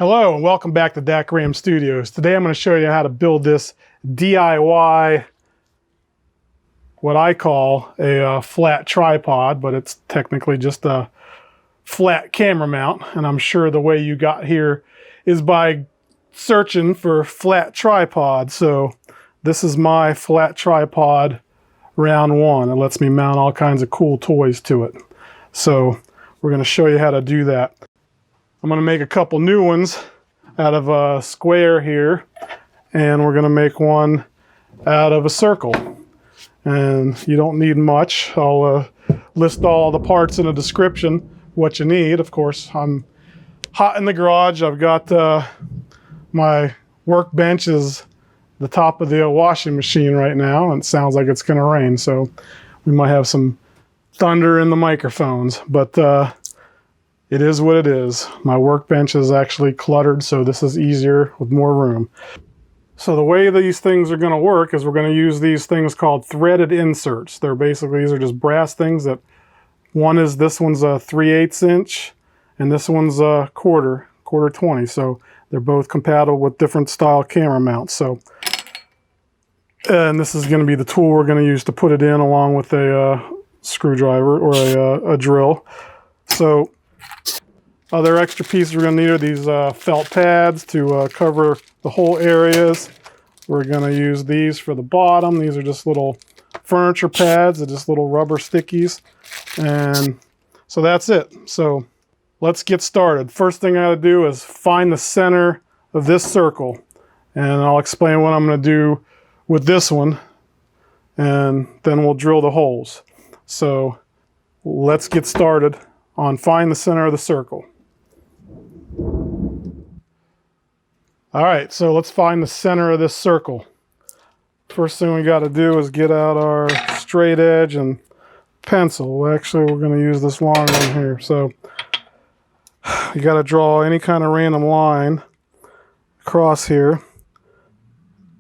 Hello and welcome back to Dahckram Studios. Today I'm going to show you how to build this DIY, what I call a flat tripod, but it's technically just a flat camera mount. And I'm sure the way you got here is by searching for flat tripod. So this is my flat tripod round one. It lets me mount all kinds of cool toys to it. So we're going to show you how to do that. I'm going to make a couple new ones out of a square here, and we're going to make one out of a circle. And you don't need much. I'll list all the parts in the description, what you need. Of course, I'm hot in the garage. I've got my workbench is the top of the washing machine right now, and it sounds like it's going to rain, so we might have some thunder in the microphones, but it is what it is. My workbench is actually cluttered, so this is easier with more room. So the way these things are going to work is we're going to use these things called threaded inserts. They're basically, these are just brass things that, this one's a 3/8 inch, and this one's a quarter 20. So they're both compatible with different style camera mounts. So, and this is going to be the tool we're going to use to put it in, along with a screwdriver or a drill. So other extra pieces we're going to need are these felt pads to cover the whole areas. We're going to use these for the bottom. These are just little furniture pads. They're just little rubber stickies. And so that's it. So let's get started. First thing I got to do is find the center of this circle. And I'll explain what I'm going to do with this one. And then we'll drill the holes. So let's get started on find the center of the circle. All right, so let's find the center of this circle. First thing we got to do is get out our straight edge and pencil. Actually, we're going to use this long one here. So you got to draw any kind of random line across here. At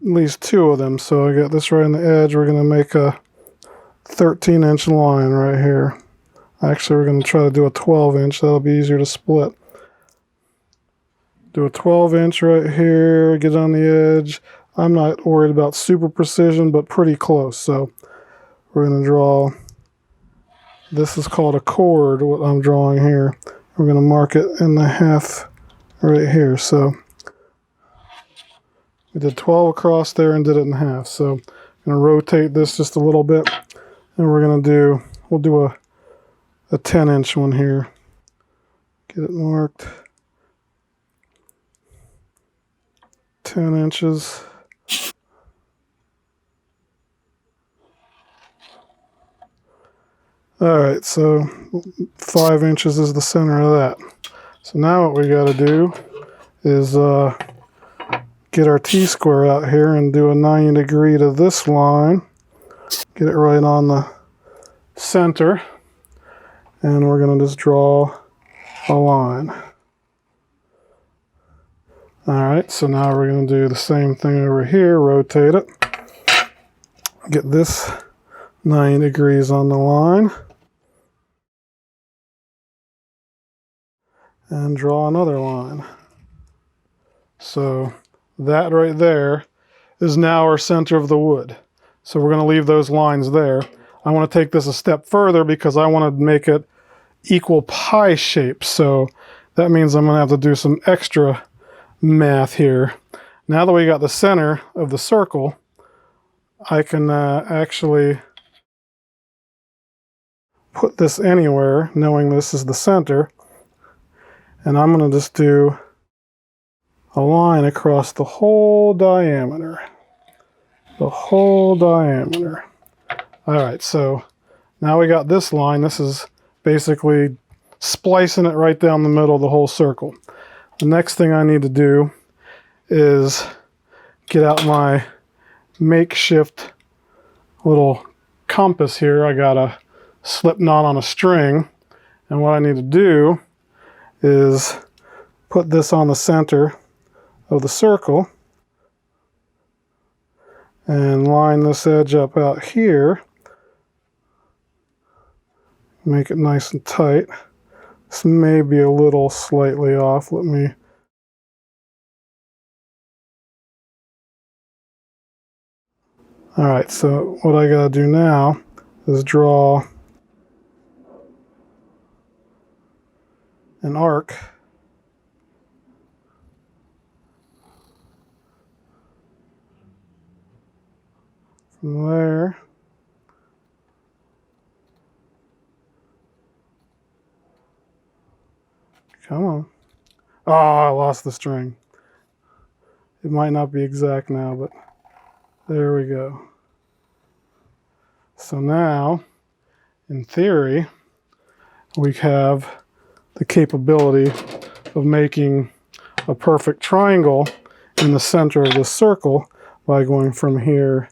least two of them. So I got this right on the edge. We're going to make a 13-inch line right here. Actually, we're going to try to do a 12-inch. That'll be easier to split. Do a 12-inch right here, get on the edge. I'm not worried about super precision, but pretty close. So we're going to draw, this is called a chord, what I'm drawing here. We're going to mark it in the half right here. So we did 12 across there and did it in half. So I'm going to rotate this just a little bit, and we're going to do, we'll do a 10-inch one here. Get it marked. 10 inches. All right, so 5 inches is the center of that. So now what we got to do is get our T-square out here and do a 90 degree to this line. Get it right on the center. And we're going to just draw a line. Alright, so now we're going to do the same thing over here, rotate it. Get this 90 degrees on the line. And draw another line. So that right there is now our center of the wood. So we're going to leave those lines there. I want to take this a step further because I want to make it equal pie shape. So that means I'm going to have to do some extra math here. Now that we got the center of the circle, I can actually put this anywhere, knowing this is the center. And I'm going to just do a line across the whole diameter. The whole diameter. Alright, so now we got this line. This is basically splicing it right down the middle of the whole circle. The next thing I need to do is get out my makeshift little compass here. I got a slip knot on a string, and what I need to do is put this on the center of the circle and line this edge up out here. Make it nice and tight. This may be a little slightly off. Let me All right, so what I gotta do now is draw an arc from there come on. Oh, I lost the string. It might not be exact now, but there we go. So now, in theory, we have the capability of making a perfect triangle in the center of this circle by going from here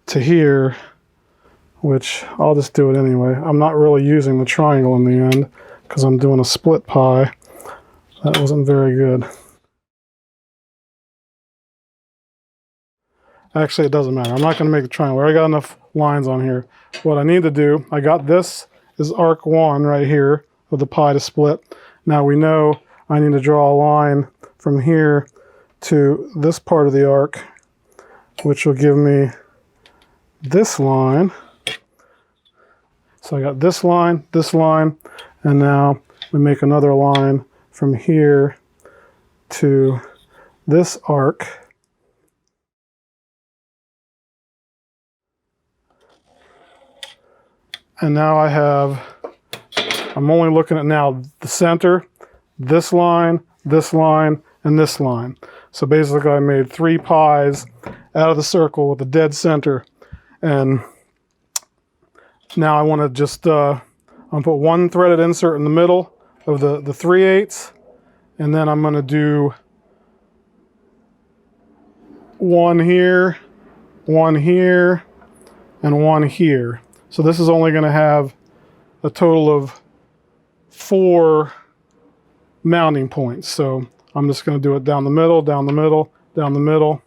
to here, which I'll just do it anyway. I'm not really using the triangle in the end because I'm doing a split pie. That wasn't very good. Actually, it doesn't matter. I'm not going to make the triangle. I already got enough lines on here. What I need to do, I got this is arc 1 right here with the pie to split. Now we know I need to draw a line from here to this part of the arc, which will give me this line. So I got this line, and now we make another line from here to this arc. And now I'm only looking at now the center, this line, and this line. So basically I made 3 pies out of the circle with a dead center. And now I want to just I'll put 1 threaded insert in the middle of the 3/8, and then I'm going to do 1 here, 1 here, and 1 here. So this is only going to have a total of 4 mounting points. So I'm just going to do it down the middle, down the middle, down the middle.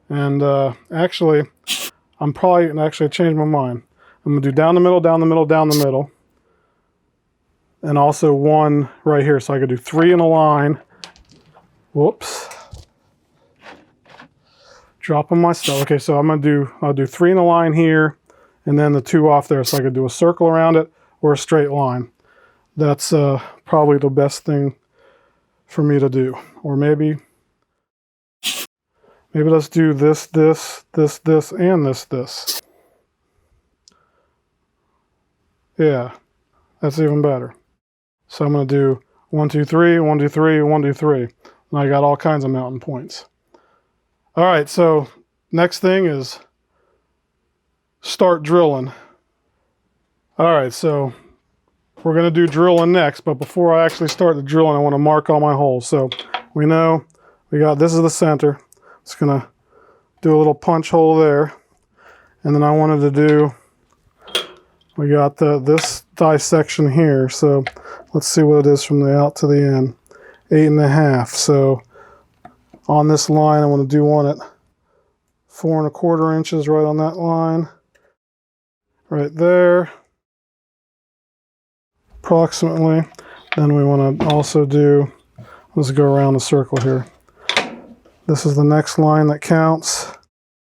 And actually, I'm probably going to actually change my mind. I'm going to do down the middle, down the middle, down the middle. And also 1 right here. So I could do 3 in a line. Whoops. Dropping my stuff. Okay, so I'll do 3 in a line here, and then the 2 off there. So I could do a circle around it or a straight line. That's probably the best thing for me to do. Or maybe let's do this, and this. Yeah, that's even better. So I'm going to do 1, 2, 3, 1, 2, 3, 1, 2, 3. And I got all kinds of mounting points. All right, so next thing is start drilling. All right, so we're going to do drilling next, but before I actually start the drilling, I want to mark all my holes. So we know this is the center. It's going to do a little punch hole there. And then I wanted to do, we got this dissection here. So let's see what it is from the out to the end. 8.5. So on this line, I want to do one at 4 1/4 inches right on that line. Right there. Approximately. Then we want to also do, let's go around the circle here. This is the next line that counts.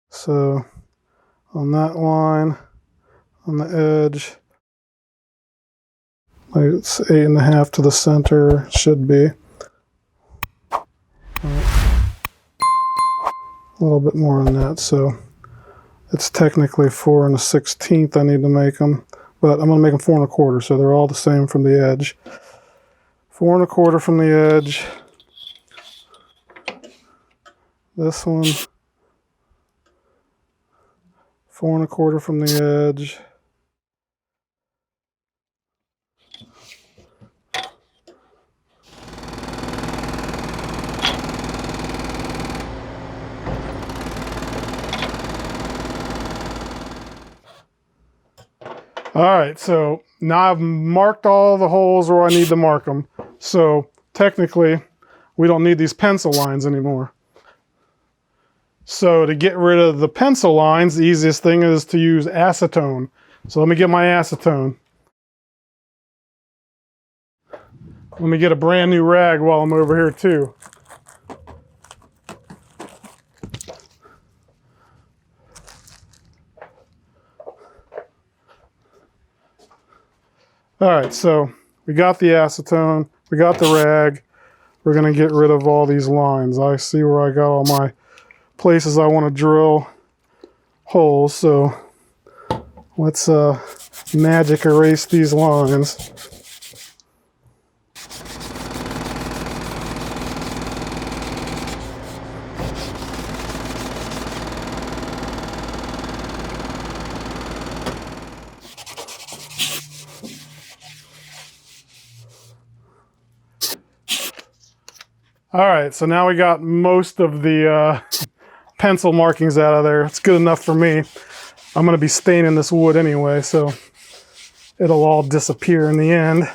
So on that line, on the edge, it's 8.5 to the center, should be. A little bit more than that, so it's technically 4 1/16 I need to make them, but I'm going to make them 4 1/4, so they're all the same from the edge. 4 1/4 from the edge. This one, 4 1/4 from the edge. All right, so now I've marked all the holes where I need to mark them. So technically, we don't need these pencil lines anymore. So to get rid of the pencil lines, the easiest thing is to use acetone. So let me get my acetone. Let me get a brand new rag while I'm over here too. All right, so we got the acetone, we got the rag. We're gonna get rid of all these lines. I see where I got all my places I want to drill holes, so let's magic erase these lines. All right, so now we got most of the pencil markings out of there. It's good enough for me. I'm gonna be staining this wood anyway, so it'll all disappear in the end,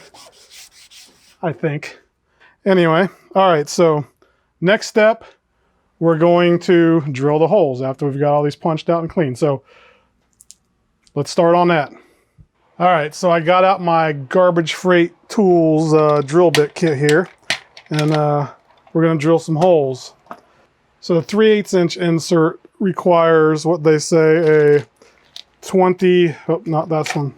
I think. Anyway, all right, so next step, we're going to drill the holes after we've got all these punched out and clean. So let's start on that. All right, so I got out my Garbage Freight Tools drill bit kit here, and we're gonna drill some holes. So the 3/8 inch insert requires what they say a 20, oh, not that one,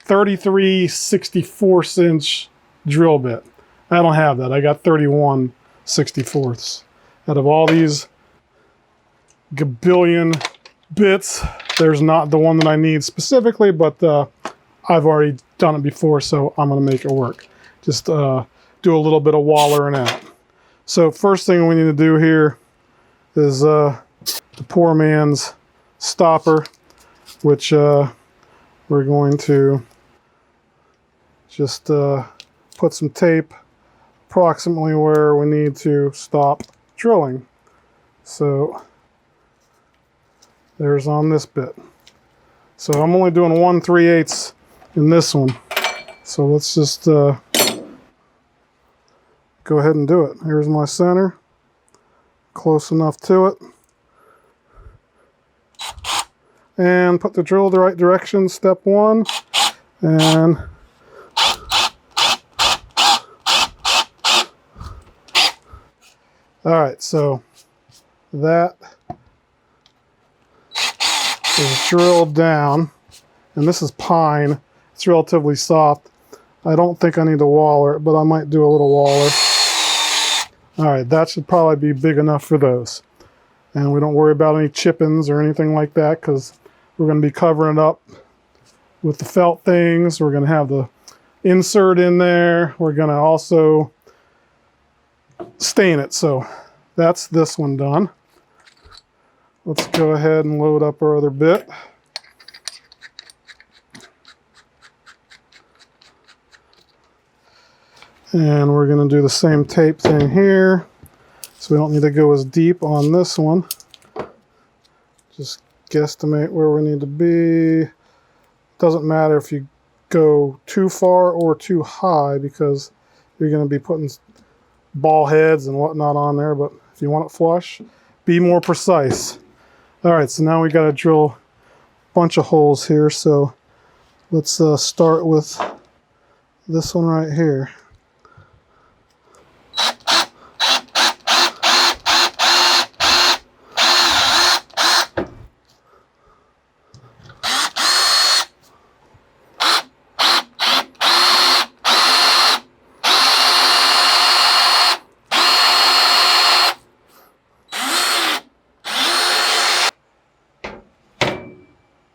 33/64 inch drill bit. I don't have that. I got 31/64. Out of all these gabillion bits, there's not the one that I need specifically, but I've already done it before, so I'm gonna make it work. Just do a little bit of wallering out. So first thing we need to do here is the poor man's stopper, which we're going to just put some tape approximately where we need to stop drilling. So there's on this bit. So I'm only doing 1/3/8 in this one. So let's just go ahead and do it. Here's my center, close enough to it. And put the drill the right direction, step one, and all right, so that is drilled down, and this is pine. It's relatively soft. I don't think I need to waller it, but I might do a little waller. All right, that should probably be big enough for those. And we don't worry about any chippings or anything like that, because we're going to be covering it up with the felt things. We're going to have the insert in there. We're going to also stain it. So that's this one done. Let's go ahead and load up our other bit. And we're going to do the same tape thing here. So we don't need to go as deep on this one. Just guesstimate where we need to be. Doesn't matter if you go too far or too high, because you're going to be putting ball heads and whatnot on there. But if you want it flush, be more precise. All right, so now we got to drill a bunch of holes here. So let's start with this one right here.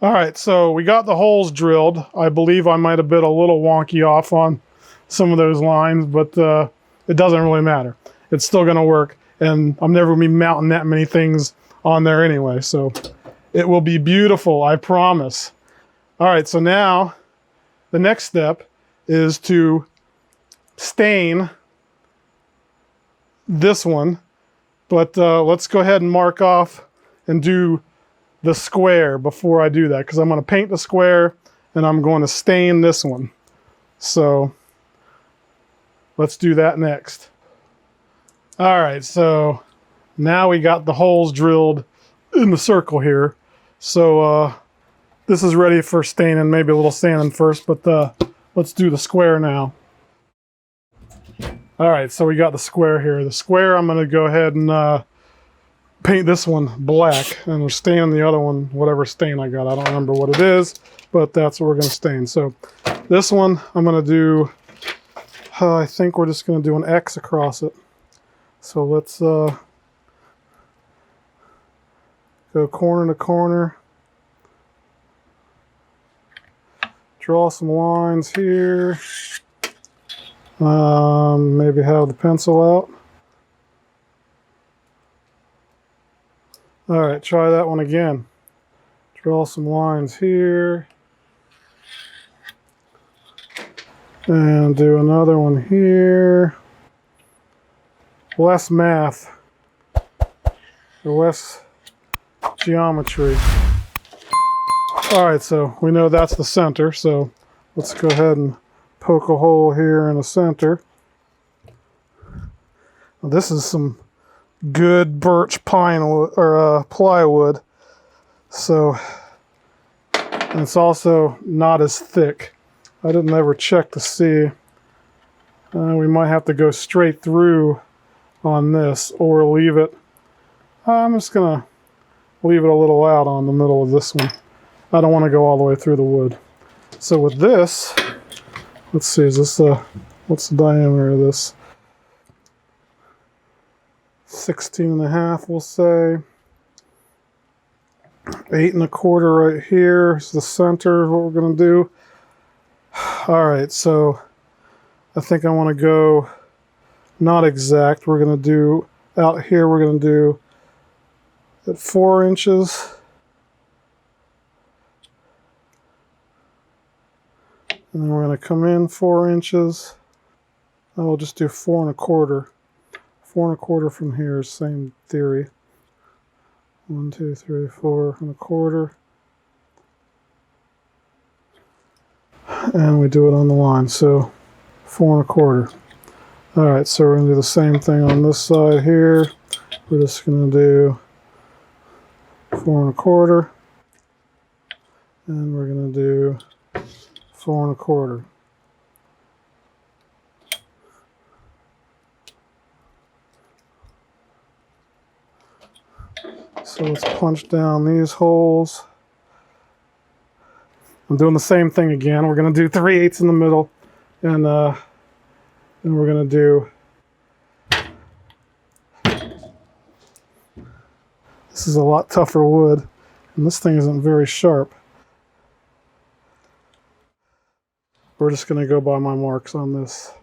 All right, so we got the holes drilled. I believe I might have been a little wonky off on some of those lines, but it doesn't really matter. It's still gonna work, and I'm never gonna be mounting that many things on there anyway, so it will be beautiful, I promise. All right, so now the next step is to stain this one, but let's go ahead and mark off and do the square before I do that, because I'm going to paint the square and I'm going to stain this one. So let's do that next. All right, so now we got the holes drilled in the circle here. So this is ready for staining, maybe a little sanding first, but let's do the square now. All right, so we got the square here. The square, I'm going to go ahead and paint this one black, and we're staining the other one whatever stain I got. I don't remember what it is, but that's what we're going to stain. So this one I'm going to do, I think we're just going to do an X across it. So let's go corner to corner. Draw some lines here. Maybe have the pencil out. All right, try that one again. Draw some lines here. And do another one here. Less math. Or less geometry. All right, so we know that's the center, so let's go ahead and poke a hole here in the center. Now, this is some good birch pine wood, or plywood, so, and it's also not as thick. I didn't ever check to see. We might have to go straight through on this or leave it. I'm just gonna leave it a little out on the middle of this one. I don't want to go all the way through the wood. So with this, let's see, is this what's the diameter of this? 16.5, we'll say. 8 1/4 right here is the center of what we're going to do. All right, so I think I want to go not exact. We're going to do out here, we're going to do at 4 inches. And then we're going to come in 4 inches. And we'll just do 4 1/4. 4 1/4 from here is same theory. 1, 2, 3, 4 1/4. And we do it on the line, so 4 1/4. All right, so we're going to do the same thing on this side here. We're just going to do 4 1/4. And we're going to do 4 1/4. So let's punch down these holes. I'm doing the same thing again. We're going to do 3/8 in the middle, and then we're going to do. This is a lot tougher wood, and this thing isn't very sharp. We're just going to go by my marks on this.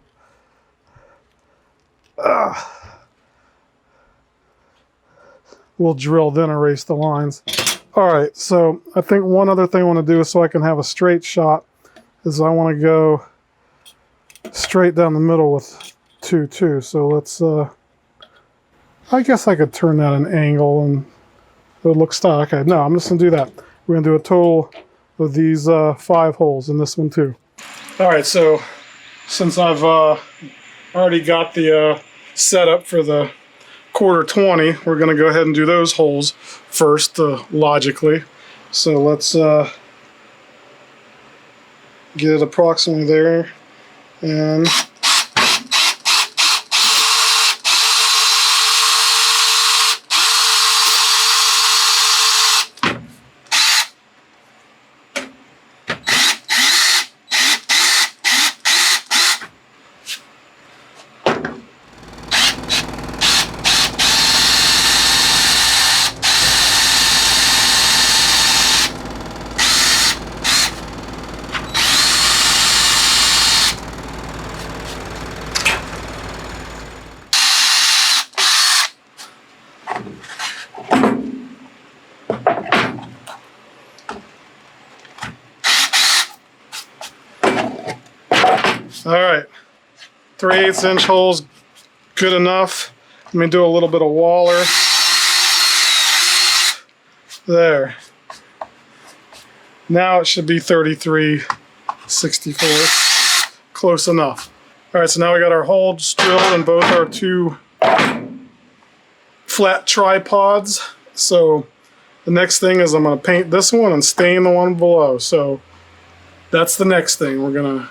We'll drill, then erase the lines. All right, so I think one other thing I want to do is so I can have a straight shot is I want to go straight down the middle with 2 2. So let's, I guess I could turn that an angle and it would look stock. Okay, no, I'm just going to do that. We're going to do a total of these 5 holes in this one too. All right, so since I've already got the setup for the 1/4 we're going to go ahead and do those holes first, logically. So let's get it approximately there, and all right, 3/8 inch holes, good enough. Let me do a little bit of waller. There. Now it should be 33/64. Close enough. All right, so now we got our holes drilled in both our 2 flat tripods. So the next thing is I'm going to paint this one and stain the one below. So that's the next thing. We're going to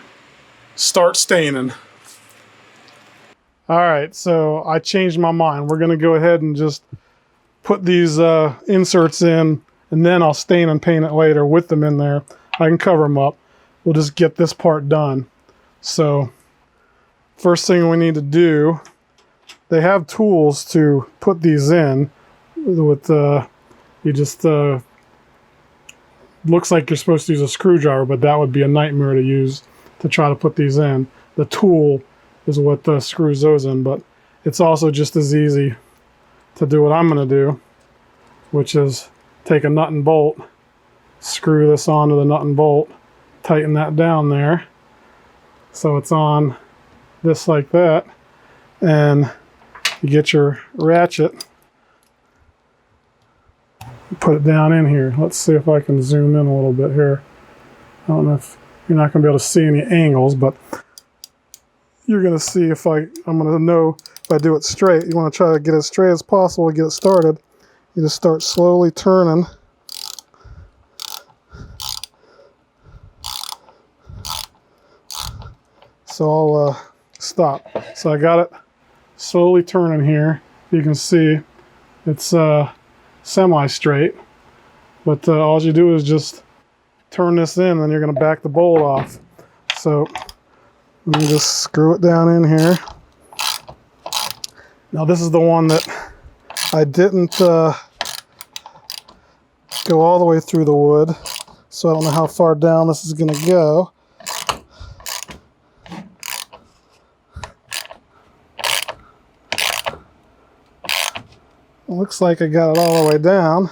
start staining. All right, so I changed my mind. We're going to go ahead and just put these inserts in, and then I'll stain and paint it later with them in there. I can cover them up. We'll just get this part done. So first thing we need to do, they have tools to put these in with you just looks like you're supposed to use a screwdriver, but that would be a nightmare to use to try to put these in. The tool is what screws those in, but it's also just as easy to do what I'm going to do, which is take a nut and bolt, screw this onto the nut and bolt, tighten that down there so it's on this like that, and you get your ratchet, put it down in here. Let's see if I can zoom in a little bit here. I don't know if you're not going to be able to see any angles, but you're going to see if I'm going to know if I do it straight. You want to try to get it as straight as possible to get it started. You just start slowly turning. So I'll stop. So I got it slowly turning here. You can see it's semi-straight, but all you do is just turn this in, and then you're going to back the bolt off. So let me just screw it down in here. Now this is the one that I didn't go all the way through the wood, so I don't know how far down this is going to go. It looks like I got it all the way down,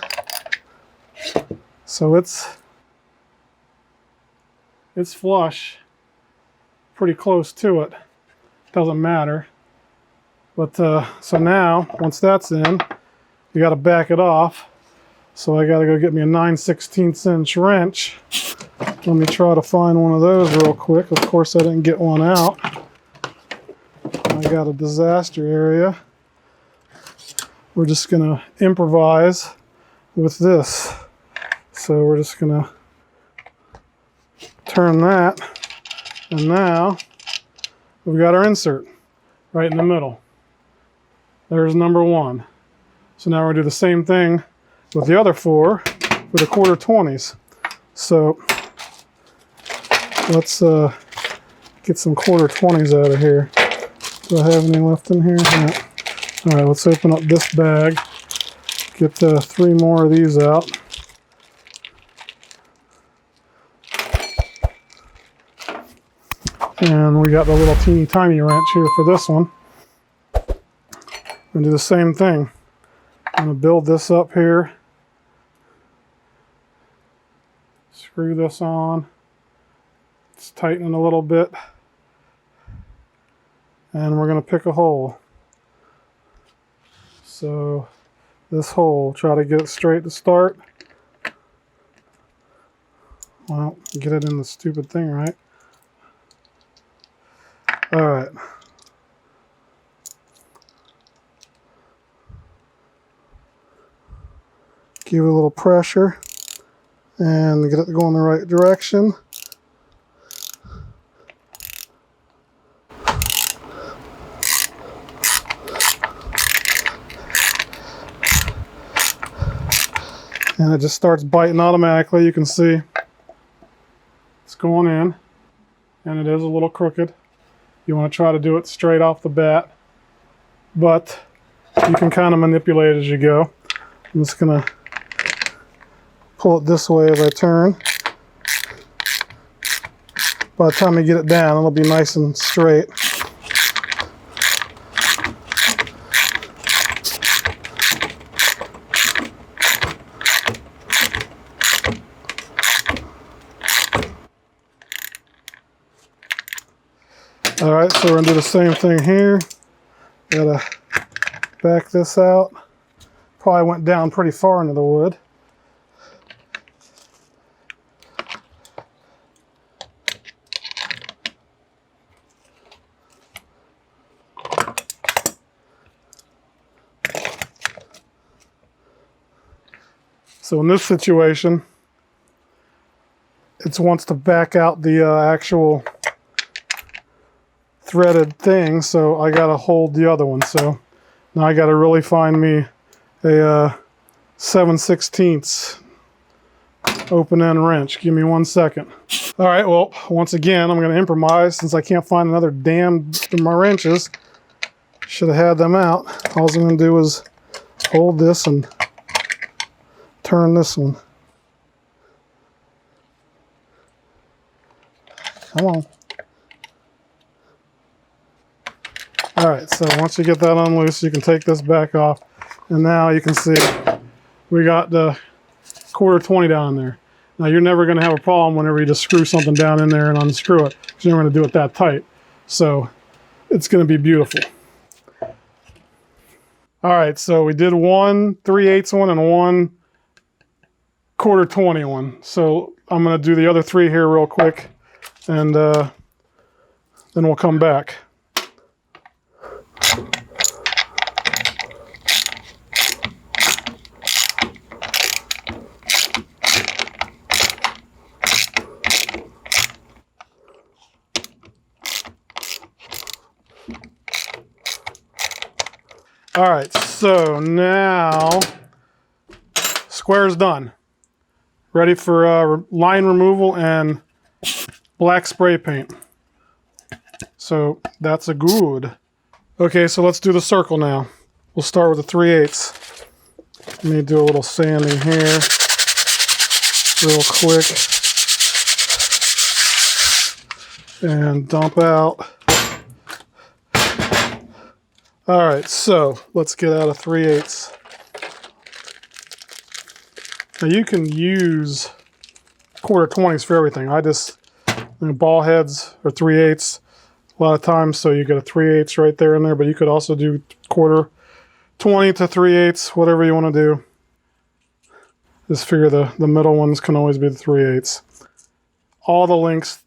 so it's flush, pretty close to it. Doesn't matter. But so now, once that's in, you got to back it off. So I got to go get me a 9/16 inch wrench. Let me try to find one of those real quick. Of course, I didn't get one out. I got a disaster area. We're just going to improvise with this. So we're just going to turn that, and now we've got our insert right in the middle. There's number one. So now we're going to do the same thing with the other four for the 1/4-20s. So let's get some 1/4-20s out of here. Do I have any left in here? No. All right, let's open up this bag. Get 3 more of these out. And we got the little teeny tiny wrench here for this one. I'm going to do the same thing. I'm going to build this up here. Screw this on. It's tightening a little bit. And we're going to pick a hole. So this hole, try to get it straight to start. Well, get it in the stupid thing, right? All right. Give it a little pressure and get it going the right direction. And it just starts biting automatically. You can see it's going in, and it is a little crooked. You want to try to do it straight off the bat, but you can kind of manipulate it as you go. I'm just going to pull it this way as I turn. By the time you get it down, it'll be nice and straight. All right, so we're going to do the same thing here. Gotta back this out. Probably went down pretty far into the wood. So in this situation, it wants to back out the actual threaded thing, so I gotta hold the other one. So now I gotta really find me a 7/16 open end wrench. Give me 1 second. All right, well, once again, I'm going to improvise since I can't find another damn my wrenches. Should have had them out. All I'm going to do is hold this and turn this one. Come on. All right, so once you get that unloose, you can take this back off. And now you can see we got the 1/4-20 down there. Now you're never going to have a problem whenever you just screw something down in there and unscrew it, because you're not going to do it that tight. So it's going to be beautiful. All right, so we did 1 3/8 one and 1 1/4-20 one. So I'm going to do the other 3 here real quick, and then we'll come back. All right, so now square's done. Ready for line removal and black spray paint. So that's a good. Okay, so let's do the circle now. We'll start with the 3/8. Let me do a little sanding here real quick. And dump out. All right, so let's get out of 3/8. Now you can use 1/4-20s for everything. I just, ball heads are 3/8 a lot of times, so you get a 3/8 right there in there, but you could also do 1/4-20 to 3/8, whatever you want to do. Just figure the middle ones can always be the 3/8. All the links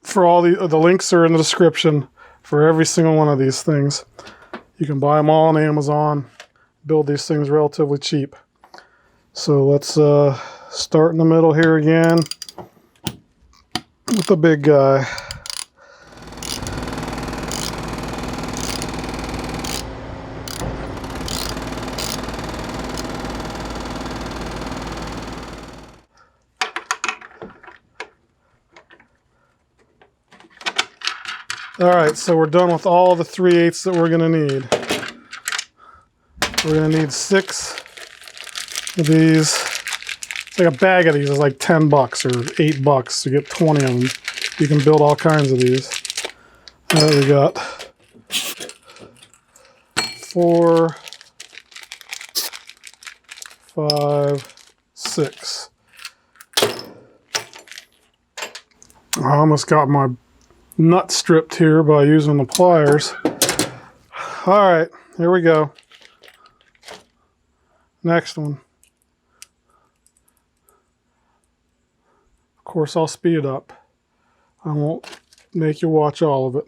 for all the links are in the description for every single one of these things. You can buy them all on Amazon, build these things relatively cheap. So let's start in the middle here again with the big guy. All right, so we're done with all the 3/8 that we're going to need. We're going to need 6 of these. It's like a bag of these is like $10 or $8. You get 20 of them. You can build all kinds of these. We got 4, 5, 6. I almost got my nut stripped here by using the pliers. All right, here we go. Next one. Of course, I'll speed it up. I won't make you watch all of it.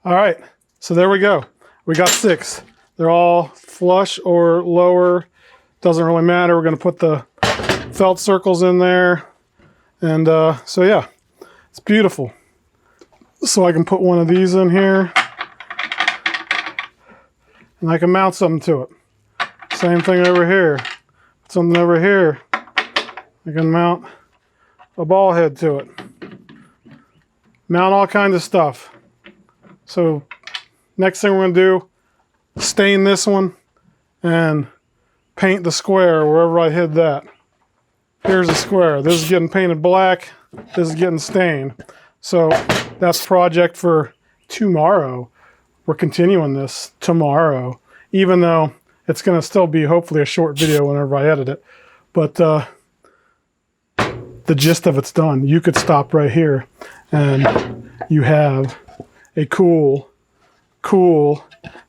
All right, so there we go. We got 6. They're all flush or lower. Doesn't really matter. We're going to put the felt circles in there. And so yeah, it's beautiful. So I can put one of these in here. And I can mount something to it. Same thing over here. Put something over here. I can mount a ball head to it. Mount all kinds of stuff. So next thing we're going to do, stain this one and paint the square wherever I hid that. Here's the square. This is getting painted black. This is getting stained. So that's project for tomorrow. We're continuing this tomorrow, even though it's going to still be hopefully a short video whenever I edit it. But the gist of it's done. You could stop right here and you have a cool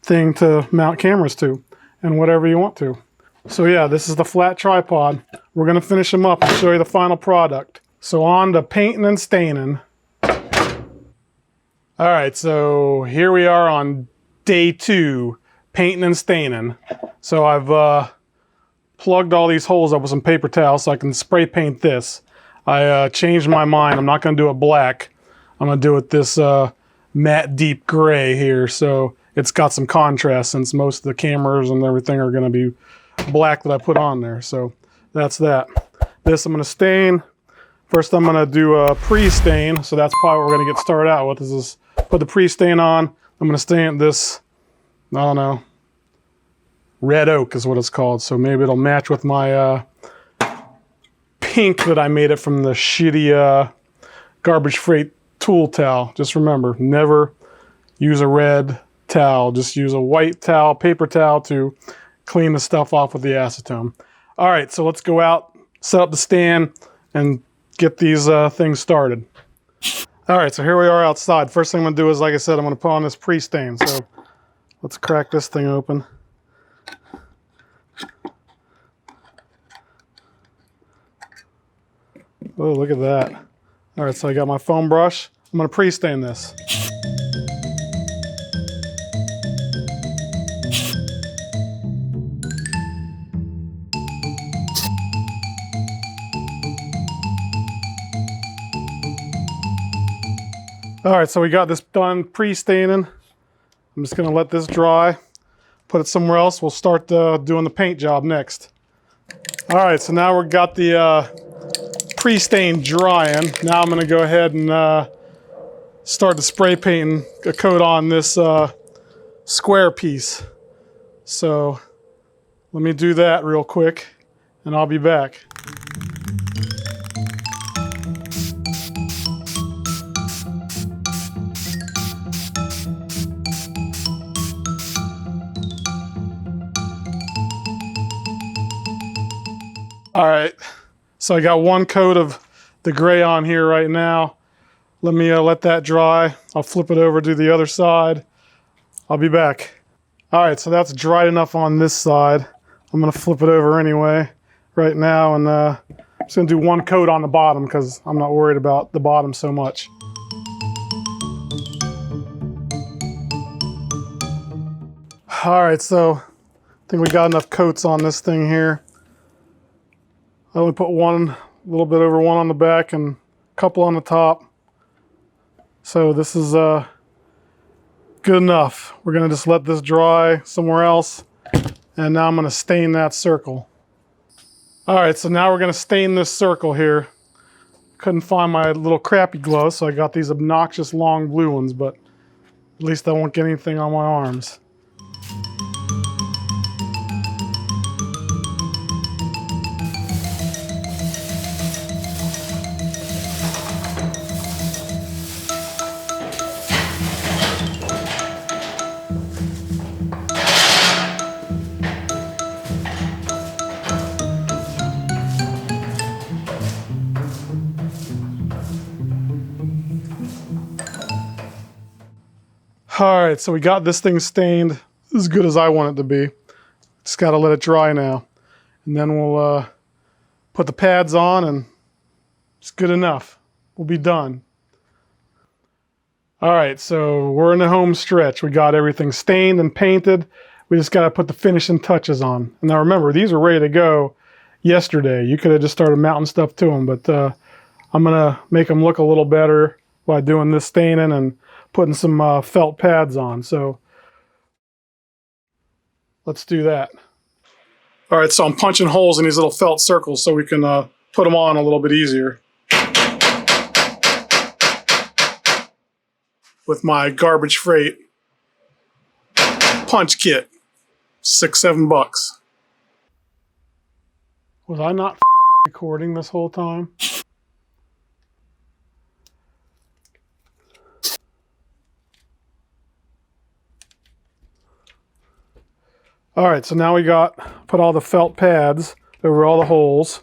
thing to mount cameras to. and whatever you want to. So yeah, this is the flat tripod. We're gonna finish them up and show you the final product. So on to painting and staining. All right, so here we are on day 2, painting and staining. So I've plugged all these holes up with some paper towels so I can spray paint this. I changed my mind. I'm not gonna do it black. I'm gonna do it this matte deep gray here, so it's got some contrast since most of the cameras and everything are gonna be black that I put on there. So that's that. This I'm gonna stain. First I'm gonna do a pre-stain, so that's probably what we're gonna get started out with. Is put the pre-stain on. I'm gonna stain this, I don't know, red oak is what it's called. So maybe it'll match with my pink that I made it from the shitty garbage freight tool towel. Just remember, never use a red towel. Just use a white towel, paper towel to clean the stuff off with the acetone. All right, so let's go out, set up the stand, and get these things started. All right, so here we are outside. First thing I'm gonna do is, like I said, I'm gonna put on this pre-stain. So let's crack this thing open. Oh, look at that. All right, so I got my foam brush. I'm gonna pre-stain this. All right, so we got this done pre-staining. I'm just gonna let this dry, put it somewhere else. We'll start doing the paint job next. All right, so now we've got the pre-stain drying. Now I'm gonna go ahead and start the spray painting a coat on this square piece. So let me do that real quick and I'll be back. All right, so I got one coat of the gray on here right now. Let me let that dry. I'll flip it over to the other side. I'll be back. All right, so that's dried enough on this side. I'm gonna flip it over anyway right now, and I'm just gonna do one coat on the bottom because I'm not worried about the bottom so much. All right, so I think we got enough coats on this thing here. I only put one, a little bit over one on the back and a couple on the top. So this is good enough. We're gonna just let this dry somewhere else. And now I'm gonna stain that circle. All right, so now we're gonna stain this circle here. Couldn't find my little crappy gloves, so I got these obnoxious long blue ones, but at least I won't get anything on my arms. All right, so we got this thing stained as good as I want it to be. Just got to let it dry now. And then we'll put the pads on and it's good enough. We'll be done. All right, so we're in the home stretch. We got everything stained and painted. We just got to put the finishing touches on. And now remember, these are ready to go yesterday. You could have just started mounting stuff to them, but I'm going to make them look a little better by doing this staining and putting some felt pads on. So let's do that. All right, so I'm punching holes in these little felt circles so we can put them on a little bit easier with my garbage freight punch kit. $6-7. Was I not recording this whole time? All right, so now we put all the felt pads over all the holes,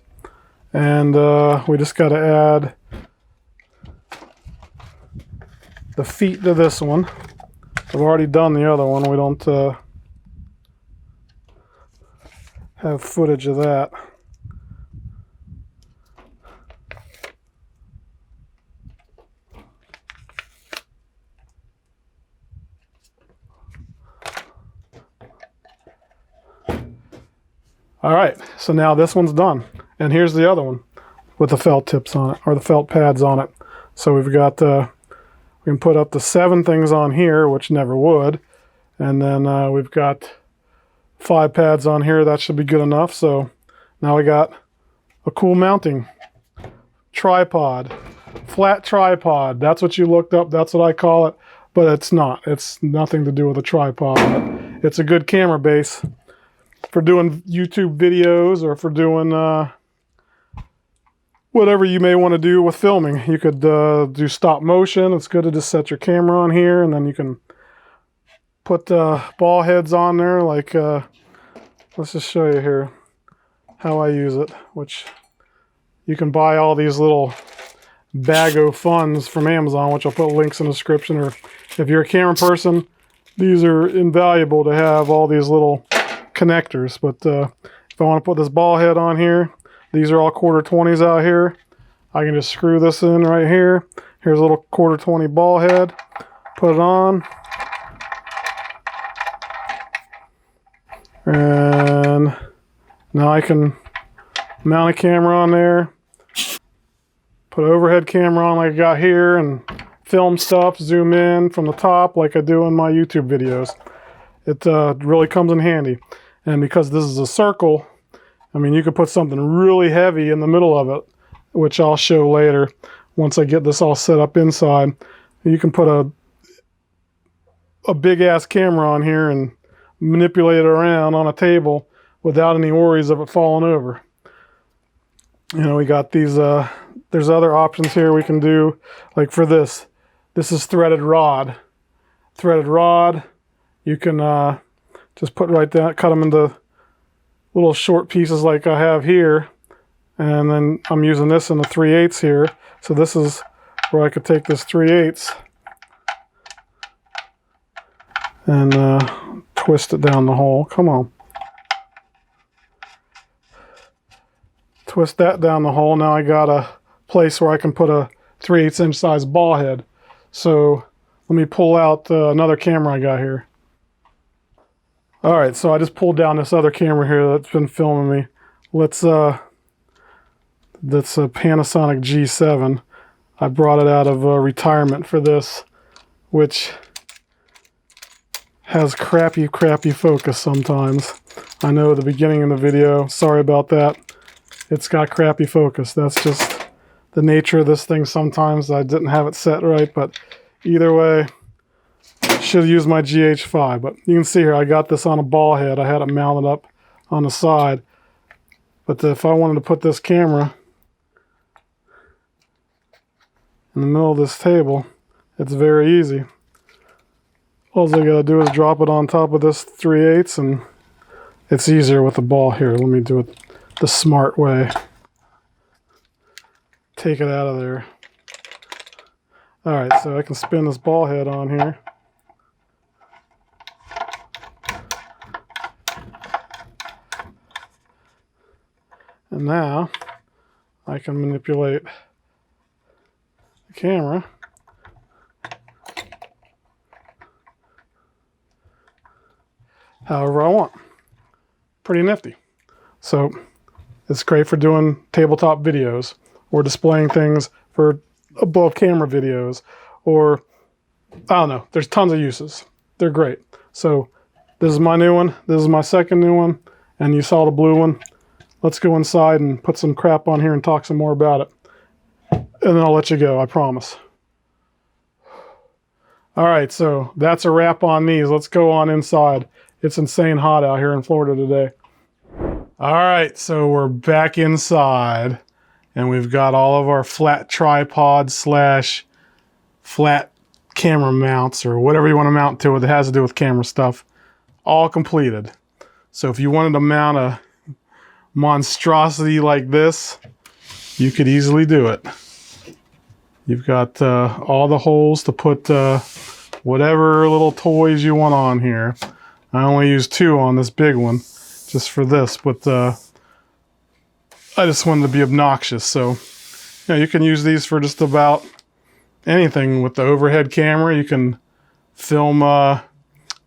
and we just got to add the feet to this one. I've already done the other one. We don't have footage of that. All right, so now this one's done. And here's the other one with the felt tips on it, or the felt pads on it. So we've got, we can put up to 7 things on here, which never would. And then we've got 5 pads on here. That should be good enough. So now we got a cool mounting tripod, flat tripod. That's what you looked up. That's what I call it, but it's not. It's nothing to do with a tripod. But it's a good camera base for doing YouTube videos, or for doing whatever you may want to do with filming. You could do stop motion. It's good to just set your camera on here, and then you can put ball heads on there. Like, let's just show you here how I use it, which you can buy all these little bag-o funds from Amazon, which I'll put links in the description. Or if you're a camera person, these are invaluable to have, all these little connectors. But if I want to put this ball head on here, these are all 1/4-20s out here. I can just screw this in right here. Here's a little 1/4-20 ball head. Put it on. And now I can mount a camera on there. Put an overhead camera on like I got here, and film stuff, zoom in from the top like I do in my YouTube videos. It really comes in handy. And because this is a circle, I mean, you could put something really heavy in the middle of it, which I'll show later once I get this all set up inside. You can put a big-ass camera on here and manipulate it around on a table without any worries of it falling over. You know, we got these, there's other options here we can do. Like for this is threaded rod. Threaded rod, you can just put right down, cut them into little short pieces like I have here. And then I'm using this in the 3/8 here. So this is where I could take this 3/8 and twist it down the hole. Come on. Twist that down the hole. Now I got a place where I can put a 3/8 inch size ball head. So let me pull out another camera I got here. All right, so I just pulled down this other camera here that's been filming me. That's a Panasonic G7. I brought it out of retirement for this, which has crappy focus sometimes. I know at the beginning of the video, sorry about that. It's got crappy focus. That's just the nature of this thing sometimes. I didn't have it set right, but either way, should have used my GH5. But you can see here, I got this on a ball head. I had it mounted up on the side. But if I wanted to put this camera in the middle of this table, it's very easy. All I gotta do is drop it on top of this 3/8, and it's easier with the ball here. Let me do it the smart way. Take it out of there. All right, so I can spin this ball head on here. And now I can manipulate the camera however I want. Pretty nifty. So it's great for doing tabletop videos, or displaying things for above camera videos, or I don't know, there's tons of uses. They're great. So this is my new one, this is my second new one, and you saw the blue one. Let's go inside and put some crap on here and talk some more about it. And then I'll let you go, I promise. All right, so that's a wrap on these. Let's go on inside. It's insane hot out here in Florida today. All right, so we're back inside, and we've got all of our flat tripod slash flat camera mounts, or whatever you want to mount to it that has to do with camera stuff, all completed. So if you wanted to mount a monstrosity like this, you could easily do it. You've got all the holes to put whatever little toys you want on here. I only use 2 on this big one, just just for this, but I just wanted to be obnoxious. So, you know, you can use these for just about anything with the overhead camera. You can film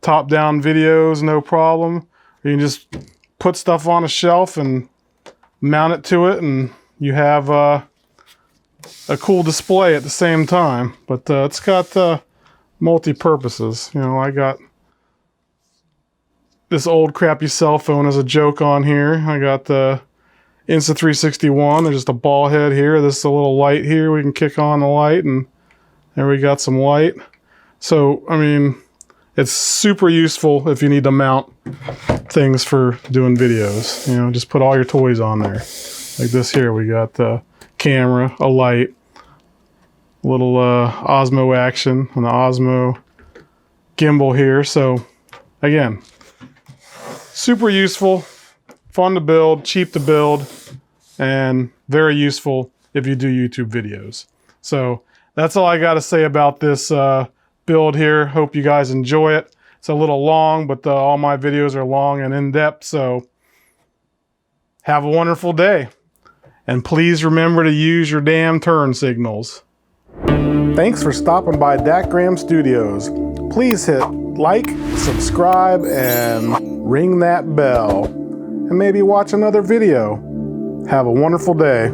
top-down videos, no problem. You can just put stuff on a shelf and mount it to it, and you have a cool display at the same time. But it's got multi-purposes. You know, I got this old crappy cell phone as a joke on here. I got the Insta361. There's just a ball head here. This is a little light here. We can kick on the light, and there we got some light. So, I mean, it's super useful if you need to mount things for doing videos. You know, just put all your toys on there. Like this here, we got the camera, a light, a little Osmo action, and the Osmo gimbal here. So, again, super useful, fun to build, cheap to build, and very useful if you do YouTube videos. So that's all I got to say about this build here. Hope you guys enjoy it. It's a little long, but all my videos are long and in-depth, so have a wonderful day. And please remember to use your damn turn signals. Thanks for stopping by Dahckram Studios. Please hit like, subscribe, and ring that bell. And maybe watch another video. Have a wonderful day.